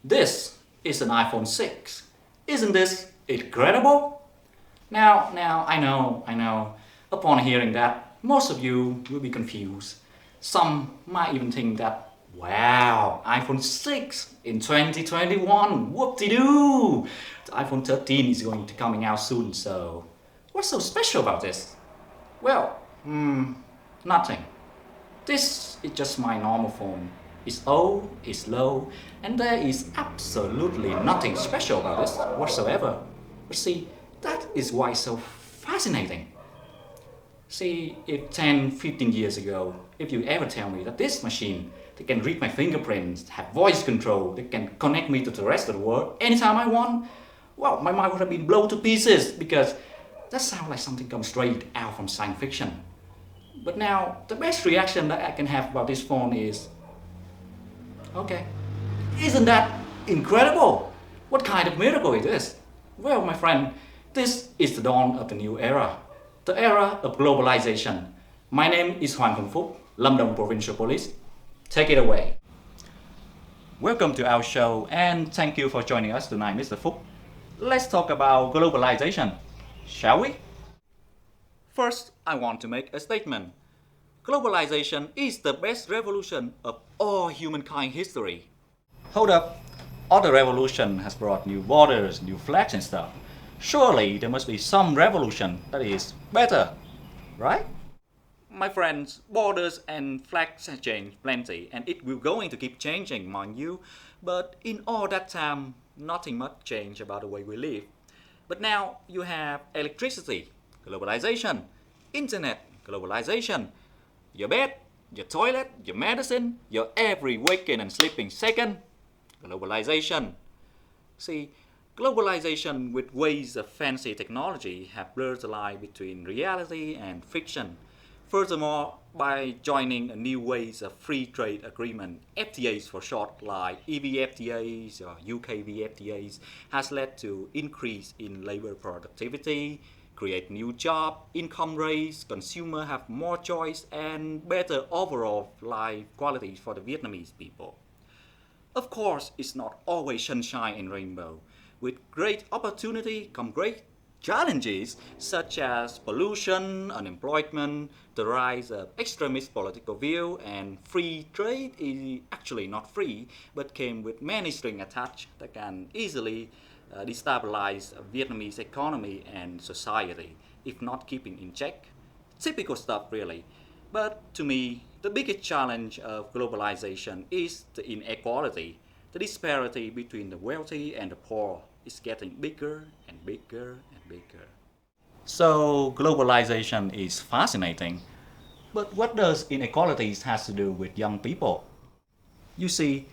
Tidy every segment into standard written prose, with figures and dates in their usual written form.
This is an iPhone 6. Isn't this incredible? Now, I know, upon hearing that, most of you will be confused. Some might even think that, wow, iPhone 6 in 2021, whoop-de-doo! The iPhone 13 is going to coming out soon, so what's so special about this? Well, nothing. This is just my normal phone. It's old, it's low, and there is absolutely nothing special about this whatsoever. But see, that is why it's so fascinating. See, if 10, 15 years ago, if you ever tell me that this machine that can read my fingerprints, have voice control, that can connect me to the rest of the world anytime I want, well, my mind would have been blown to pieces because that sounds like something comes straight out from science fiction. But now, the best reaction that I can have about this phone is, okay, isn't that incredible? What kind of miracle it is? Well, my friend, this is the dawn of the new era, the era of globalization. My name is Hoàng Hồng Phúc, Lâm Đồng Provincial Police. Take it away. Welcome to our show and thank you for joining us tonight, Mr. Phúc. Let's talk about globalization, shall we? First, I want to make a statement. Globalization is the best revolution of all humankind history. Hold up, other revolution has brought new borders, new flags and stuff. Surely there must be some revolution that is better, right? My friends, borders and flags have changed plenty and it will going to keep changing, mind you. But in all that time, nothing much changed about the way we live. But now you have electricity, globalization, internet, globalization, your bed, your toilet, your medicine, your every waking and sleeping second, globalization. See, globalization with ways of fancy technology have blurred the line between reality and fiction. Furthermore, by joining a new ways of free trade agreement, FTAs for short, like EVFTAs or UKVFTAs, has led to increase in labor productivity, create new job, income raise, consumer have more choice and better overall life quality for the Vietnamese people. Of course, it's not always sunshine and rainbow. With great opportunity come great challenges such as pollution, unemployment, the rise of extremist political view, and free trade is actually not free, but came with many strings attached that can easily destabilize Vietnamese economy and society if not keeping in check. Typical stuff really. But to me, the biggest challenge of globalization is the inequality. The disparity between the wealthy and the poor is getting bigger and bigger and bigger. So globalization is fascinating. But what does inequalities has to do with young people? You see,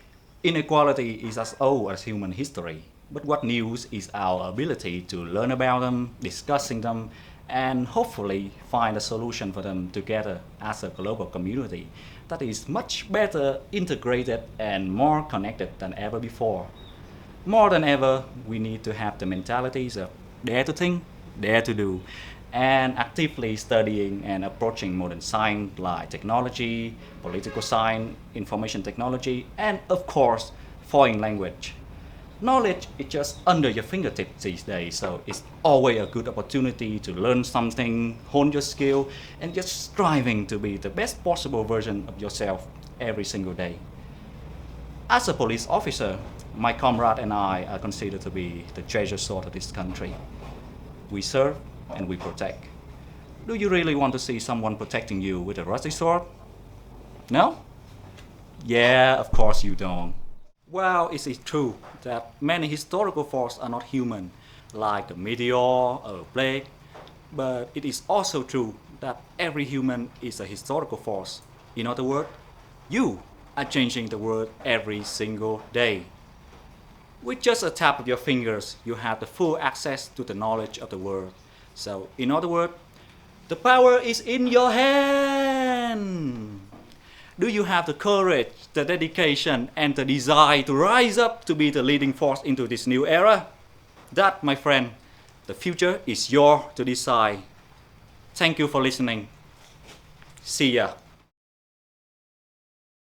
inequality is as old as human history. But what new is our ability to learn about them, discussing them, and hopefully find a solution for them together as a global community that is much better integrated and more connected than ever before. More than ever, we need to have the mentalities of dare to think, dare to do, and actively studying and approaching modern science like technology, political science, information technology, and of course, foreign language. Knowledge is just under your fingertips these days, so it's always a good opportunity to learn something, hone your skill, and just striving to be the best possible version of yourself every single day. As a police officer, my comrade and I are considered to be the treasure sword of this country. We serve and we protect. Do you really want to see someone protecting you with a rusty sword? No? Yeah, of course you don't. Well, it is true that many historical forces are not human, like a meteor or a plague, but it is also true that every human is a historical force. In other words, you are changing the world every single day. With just a tap of your fingers, you have the full access to the knowledge of the world. So, in other words, the power is in your hand. Do you have the courage, the dedication, and the desire to rise up to be the leading force into this new era? That, my friend, the future is yours to decide. Thank you for listening. See ya.